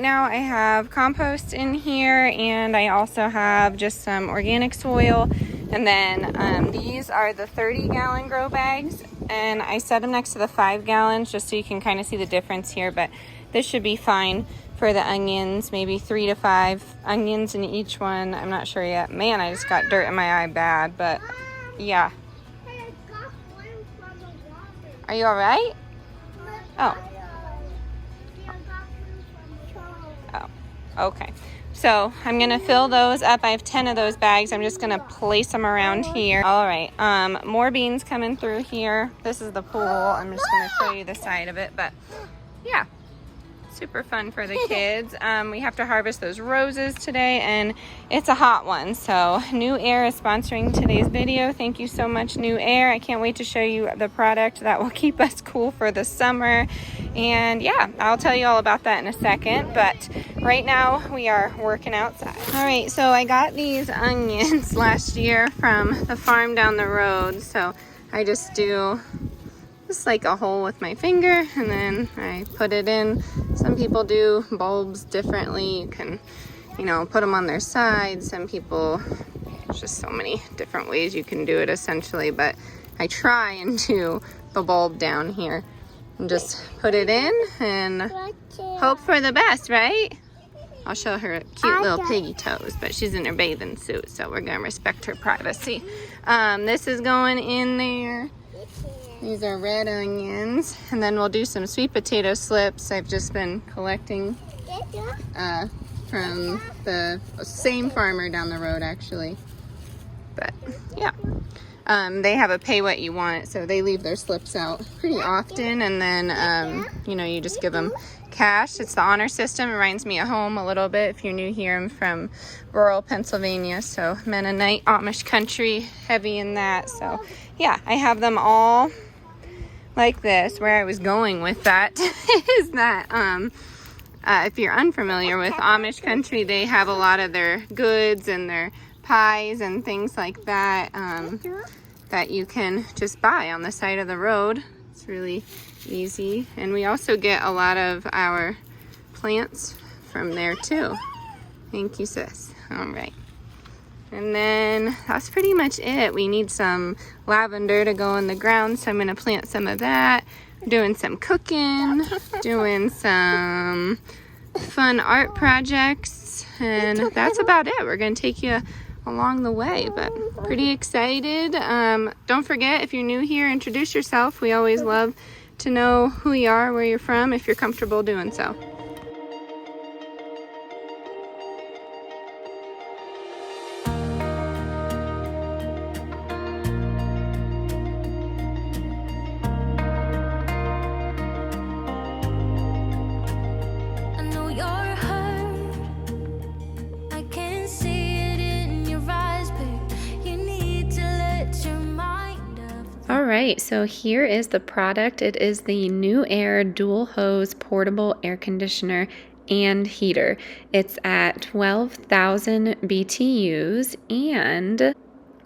now I have compost in here, and I also have just some organic soil. And then these are the 30-gallon grow bags, and I set them next to the 5 gallons just so you can kind of see the difference here, but this should be fine for the onions, maybe 3 to 5 onions in each one. I'm not sure yet. Man, I just got dirt in my eye bad, but yeah. Are you all right? Oh. Oh, okay. So I'm gonna fill those up. I have 10 of those bags. I'm just gonna place them around here. All right, more beans coming through here. This is the pool. I'm just gonna show you the side of it, but yeah. Super fun for the kids. We have to harvest those roses today, and it's a hot one. So New Air is sponsoring today's video. Thank you so much, New Air. I can't wait to show you the product that will keep us cool for the summer. And yeah, I'll tell you all about that in a second. But right now we are working outside. All right, so I got these onions last year from the farm down the road. So I just do like a hole with my finger, and then I put it in. Some people do bulbs differently. You can, put them on their side. Some people, there's just so many different ways you can do it essentially, but I try and do the bulb down here and just put it in and hope for the best, right? I'll show her cute little piggy toes, but she's in her bathing suit, so we're gonna respect her privacy. This is going in there. These are red onions, and then we'll do some sweet potato slips. I've just been collecting from the same farmer down the road, actually. But yeah, they have a pay what you want, so they leave their slips out pretty often, and then you just give them cash. It's the honor system. It reminds me of home a little bit. If you're new here, I'm from rural Pennsylvania, so Mennonite Amish country, heavy in that. So yeah, I have them all like this. Where I was going with that is that if you're unfamiliar with Amish country, they have a lot of their goods and their pies and things like that that you can just buy on the side of the road. It's really easy. And we also get a lot of our plants from there too. Thank you, sis. All right. And then that's pretty much it. We need some lavender to go in the ground, so I'm going to plant some of that. Doing some cooking, doing some fun art projects, and that's about it. We're going to take you along the way, but pretty excited. Don't forget, if you're new here, introduce yourself. We always love to know who you are, where you're from, if you're comfortable doing so. Alright, so here is the product. It is the New Air dual hose portable air conditioner and heater. It's at 12,000 BTUs, and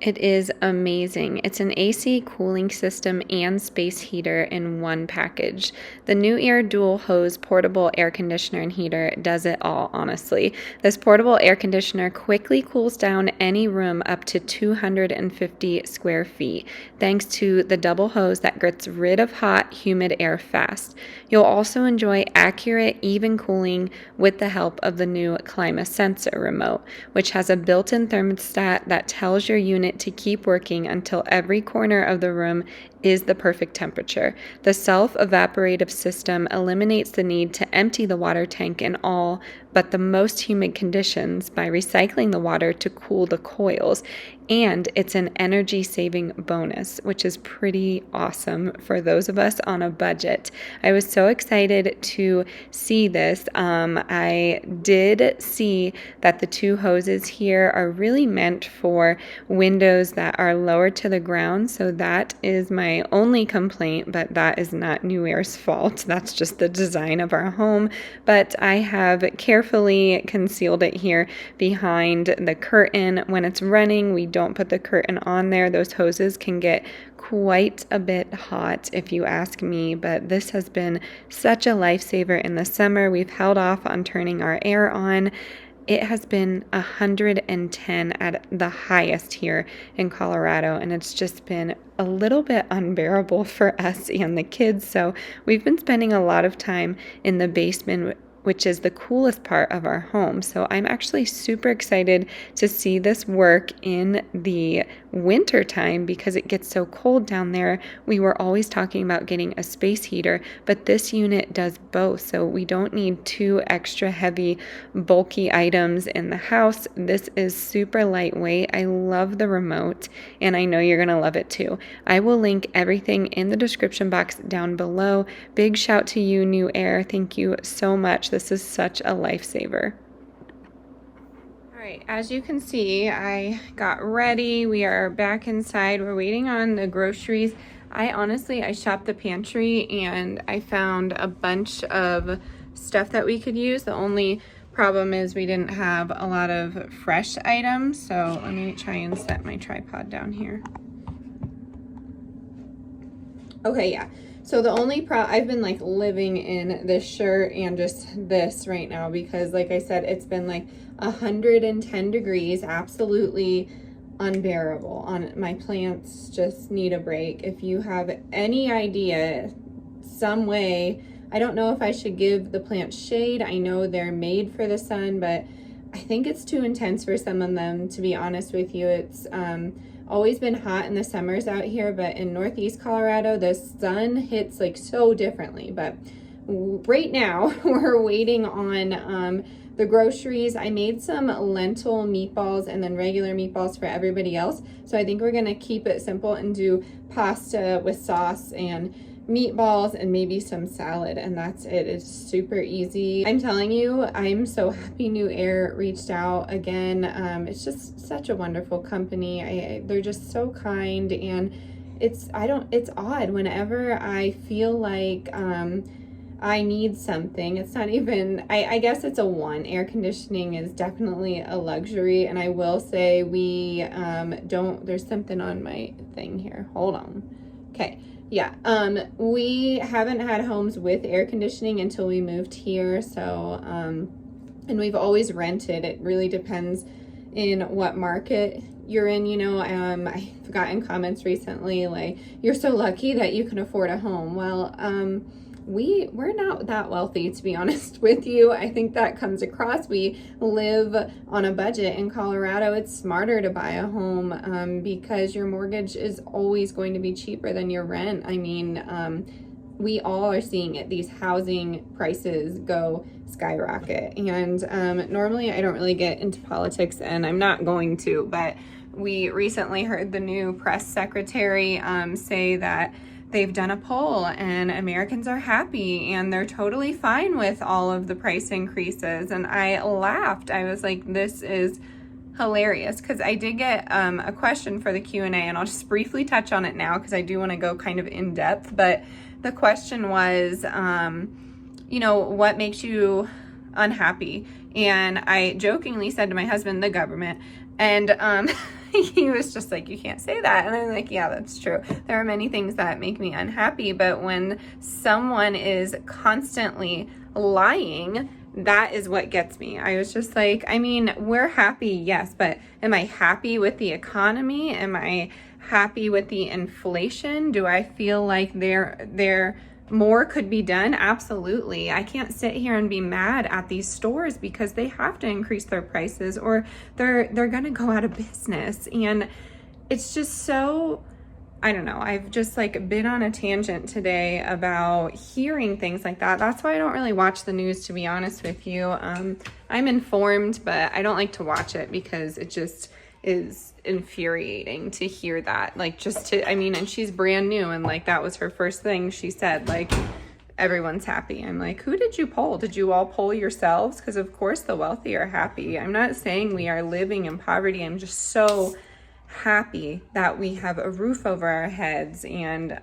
it is amazing. It's an AC cooling system and space heater in one package. The New Air dual hose portable air conditioner and heater does it all, honestly. This portable air conditioner quickly cools down any room up to 250 square feet, thanks to the double hose that gets rid of hot, humid air fast. You'll also enjoy accurate, even cooling with the help of the new ClimaSensor remote, which has a built-in thermostat that tells your unit to keep working until every corner of the room is the perfect temperature. The self-evaporative system eliminates the need to empty the water tank in all but the most humid conditions by recycling the water to cool the coils. And it's an energy-saving bonus, which is pretty awesome for those of us on a budget. I was so excited to see this. I did see that the two hoses here are really meant for windows that are lower to the ground, so that is my only complaint, but that is not New Air's fault. That's just the design of our home. But I have carefully concealed it here behind the curtain. When it's running, we don't put the curtain on there. Those hoses can get quite a bit hot if you ask me, but this has been such a lifesaver in the summer. We've held off on turning our air on. It has been 110 at the highest here in Colorado, and it's just been a little bit unbearable for us and the kids. So we've been spending a lot of time in the basement, which is the coolest part of our home. So I'm actually super excited to see this work in the winter time because it gets so cold down there. We were always talking about getting a space heater, but this unit does both. So we don't need two extra heavy, bulky items in the house. This is super lightweight. I love the remote, and I know you're gonna love it too. I will link everything in the description box down below. Big shout to you, New Air. Thank you so much. This is such a lifesaver. All right, as you can see, I got ready. We are back inside. We're waiting on the groceries. I shopped the pantry and I found a bunch of stuff that we could use. The only problem is we didn't have a lot of fresh items. So let me try and set my tripod down here. Okay, yeah. So the only I've been like living in this shirt and just this right now because like I said, it's been like 110 degrees, absolutely unbearable. My plants just need a break. If you have any idea, some way, I don't know if I should give the plants shade. I know they're made for the sun, but I think it's too intense for some of them, to be honest with you. It's always been hot in the summers out here, but in Northeast Colorado, the sun hits like so differently. But right now, we're waiting on the groceries. I made some lentil meatballs and then regular meatballs for everybody else. So I think we're gonna keep it simple and do pasta with sauce and meatballs and maybe some salad, and that's it. It's super easy. I'm telling you, I'm so happy New Air reached out again. It's just such a wonderful company. They're just so kind, and it's odd whenever I feel like I need something. It's not even, I guess it's a want. Air conditioning is definitely a luxury, and I will say we there's something on my thing here. Hold on. Okay. Yeah, we haven't had homes with air conditioning until we moved here, so, and we've always rented. It really depends in what market you're in, you know. I've gotten comments recently like, you're so lucky that you can afford a home. Well, we're not that wealthy, to be honest with you. I think that comes across. We live on a budget in Colorado. It's smarter to buy a home because your mortgage is always going to be cheaper than your rent. I mean, we all are seeing it. These housing prices go skyrocket. And normally I don't really get into politics, and I'm not going to, but we recently heard the new press secretary say that they've done a poll and Americans are happy and they're totally fine with all of the price increases. And I laughed. I was like, this is hilarious, because I did get a question for the Q&A, and I'll just briefly touch on it now because I do want to go kind of in depth. But the question was, you know, what makes you unhappy? And I jokingly said to my husband, the government. And he was just like, you can't say that. And I'm like, yeah, that's true. There are many things that make me unhappy, but when someone is constantly lying, that is what gets me. I was just like, I mean, we're happy, yes, but am I happy with the economy? Am I happy with the inflation? Do I feel like there more could be done? Absolutely. I can't sit here and be mad at these stores because they have to increase their prices or they're going to go out of business. And it's just so, I don't know. I've just like been on a tangent today about hearing things like that. That's why I don't really watch the news, to be honest with you. I'm informed, but I don't like to watch it because it just is infuriating to hear that. Like, and she's brand new, and like that was her first thing she said, like, everyone's happy. I'm like, who did you poll? Did you all poll yourselves? Because of course the wealthy are happy. I'm not saying we are living in poverty. I'm just so happy that we have a roof over our heads, and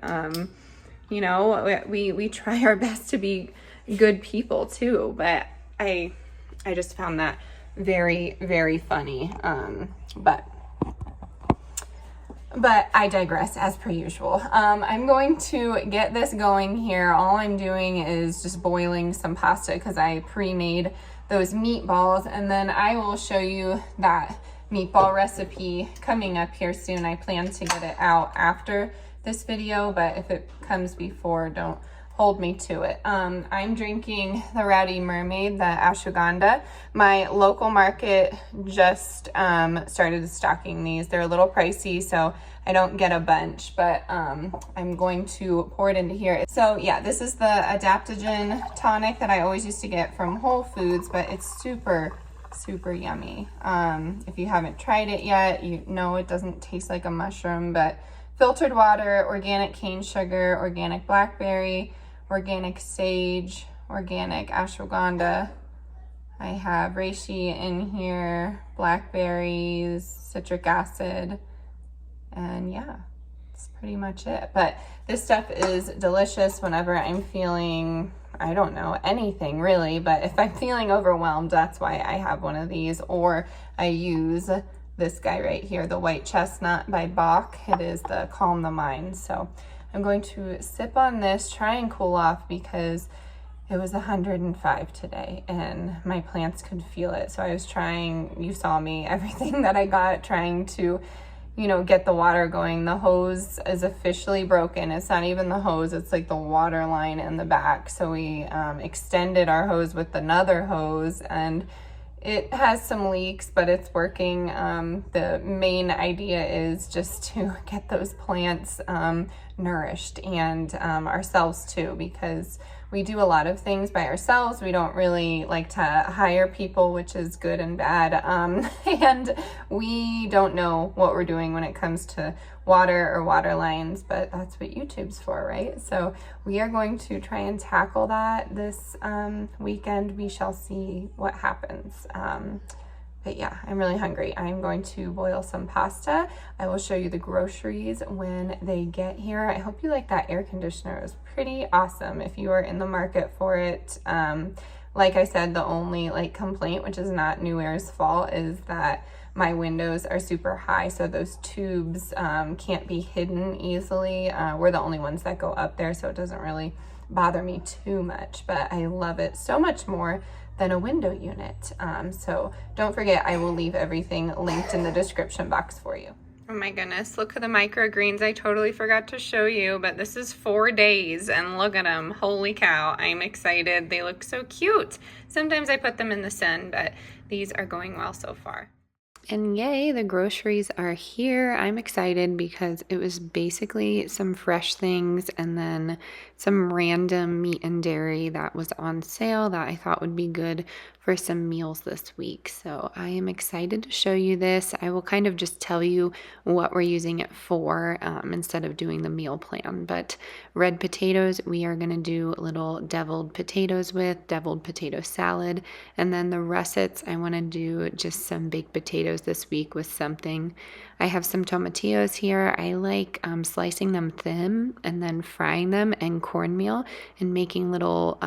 you know, we try our best to be good people too. But I just found that very, very funny. But But I digress as per usual. I'm going to get this going here. All I'm doing is just boiling some pasta because I pre-made those meatballs, and then I will show you that meatball recipe coming up here soon. I plan to get it out after this video, but if it comes before, don't hold me to it. I'm drinking the Rowdy Mermaid, the ashwagandha. My local market just started stocking these. They're a little pricey, so I don't get a bunch, but I'm going to pour it into here. So yeah, this is the adaptogen tonic that I always used to get from Whole Foods, but it's super yummy. If you haven't tried it yet, you know it doesn't taste like a mushroom, but filtered water, organic cane sugar, organic blackberry, organic sage, organic ashwagandha. I have reishi in here, blackberries, citric acid, and yeah, that's pretty much it. But this stuff is delicious whenever I'm feeling, I don't know, anything really, but if I'm feeling overwhelmed, that's why I have one of these, or I use this guy right here, the White Chestnut by Bach. It is the Calm the Mind. So I'm going to sip on this, try and cool off because it was 105 today and my plants could feel it. So I was trying, you saw me, everything that I got, trying to, you know, get the water going. The hose is officially broken. It's not even the hose, it's like the water line in the back. So we extended our hose with another hose, and it has some leaks, but it's working. The main idea is just to get those plants nourished, and ourselves too, because we do a lot of things by ourselves. We don't really like to hire people, which is good and bad. And we don't know what we're doing when it comes to water or water lines, but that's what YouTube's for, right? So we are going to try and tackle that this weekend. We shall see what happens. But yeah, I'm really hungry. I'm going to boil some pasta. I will show you the groceries when they get here. I hope you like that air conditioner. It was pretty awesome if you are in the market for it. Like I said, the only complaint, which is not New Air's fault, is that my windows are super high, so those tubes can't be hidden easily. We're the only ones that go up there, so it doesn't really bother me too much, but I love it so much more than a window unit. So don't forget, I will leave everything linked in the description box for you. Oh my goodness, look at the microgreens. I totally forgot to show you, but this is 4 days and look at them. Holy cow, I'm excited. They look so cute. Sometimes I put them in the sun, but these are going well so far. And yay, the groceries are here. I'm excited because it was basically some fresh things and then some random meat and dairy that was on sale that I thought would be good for some meals this week. So I am excited to show you this. I will kind of just tell you what we're using it for instead of doing the meal plan. But red potatoes, we are going to do little deviled potatoes with, deviled potato salad. And then the russets, I want to do just some baked potatoes this week with something. I have some tomatillos here. I like slicing them thin and then frying them in cornmeal and making little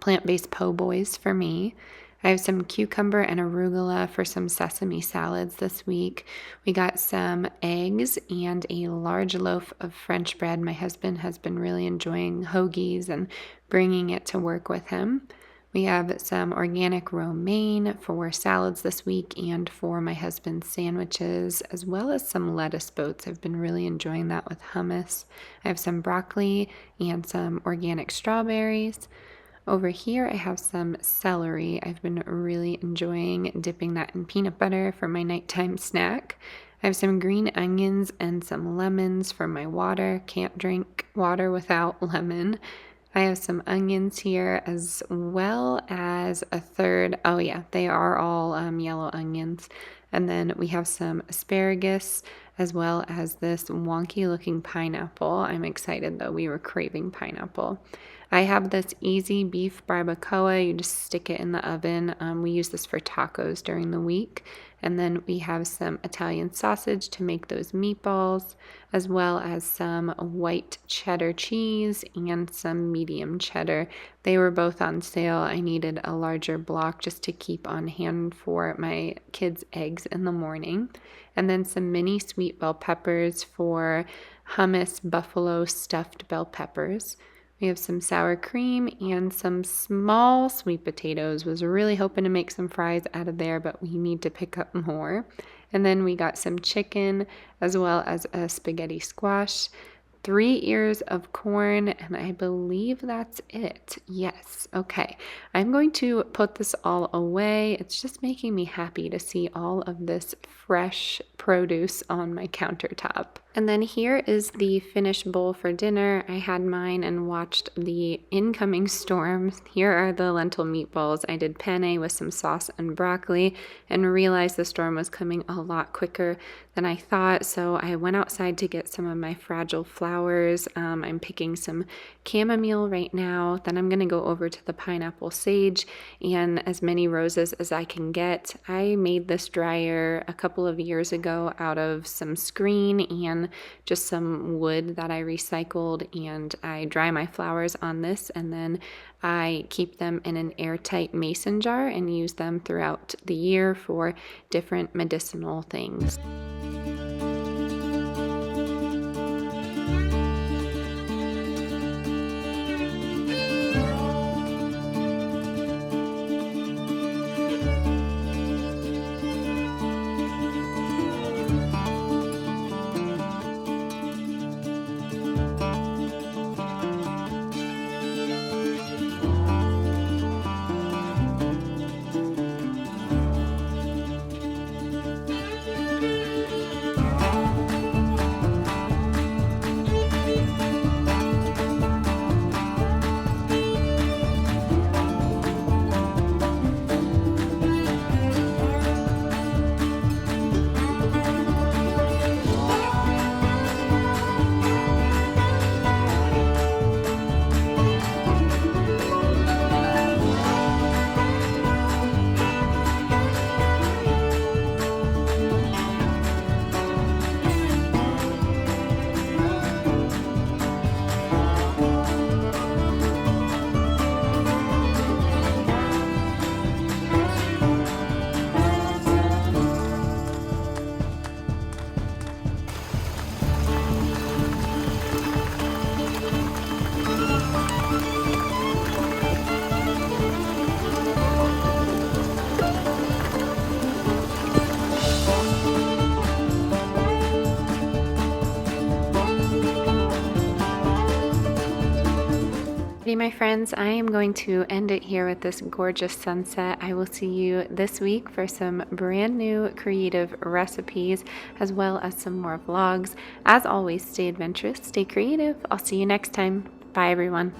plant-based po' boys for me. I have some cucumber and arugula for some sesame salads this week. We got some eggs and a large loaf of French bread. My husband has been really enjoying hoagies and bringing it to work with him. We have some organic romaine for salads this week and for my husband's sandwiches, as well as some lettuce boats. I've been really enjoying that with hummus. I have some broccoli and some organic strawberries. Over here, I have some celery. I've been really enjoying dipping that in peanut butter for my nighttime snack. I have some green onions and some lemons for my water. Can't drink water without lemon. I have some onions here as well as a third. Oh yeah, they are all yellow onions. And then we have some asparagus as well as this wonky looking pineapple. I'm excited though, we were craving pineapple. I have this easy beef barbacoa. You just stick it in the oven. We use this for tacos during the week. And then we have some Italian sausage to make those meatballs, as well as some white cheddar cheese and some medium cheddar. They were both on sale. I needed a larger block just to keep on hand for my kids' eggs in the morning. And then some mini sweet bell peppers for hummus buffalo stuffed bell peppers. We have some sour cream and some small sweet potatoes. Was really hoping to make some fries out of there, but we need to pick up more. And then we got some chicken as well as a spaghetti squash, 3 ears of corn, and I believe that's it. Yes. Okay. I'm going to put this all away. It's just making me happy to see all of this fresh produce on my countertop. And then here is the finished bowl for dinner. I had mine and watched the incoming storm. Here are the lentil meatballs. I did penne with some sauce and broccoli and realized the storm was coming a lot quicker than I thought. So I went outside to get some of my fragile flowers. I'm picking some chamomile right now. Then I'm going to go over to the pineapple sage and as many roses as I can get. I made this dryer a couple of years ago out of some screen and just some wood that I recycled, and I dry my flowers on this and then I keep them in an airtight mason jar and use them throughout the year for different medicinal things. My friends, I am going to end it here with this gorgeous sunset. I will see you this week for some brand new creative recipes as well as some more vlogs. As always, stay adventurous, stay creative. I'll see you next time. Bye everyone.